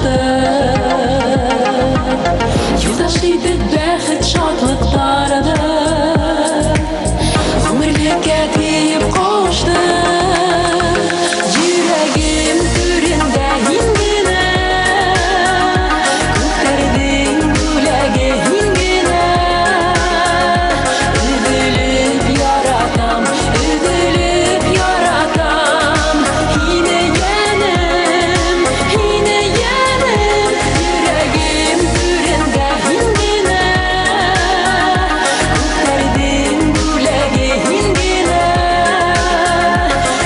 koştu. Yoldaşıydı bäxet şadlıklardı. Ömürlükkä tiyip koştu. Yüregim türünde hingine, Köklerdim gülege hingine. Üzülüp yaratam, üzülüp yaratam. Yine yenim, yine yenim. Yüregim türünde hingine, Köklerdim gülege hingine.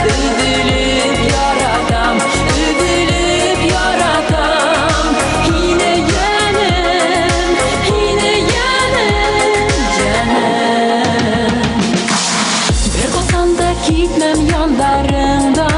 Üzülüp yaratam, üzülüp yaratam. Yine yenim, yine yenim, yenim. Bir kosan da gitmem yanlarından.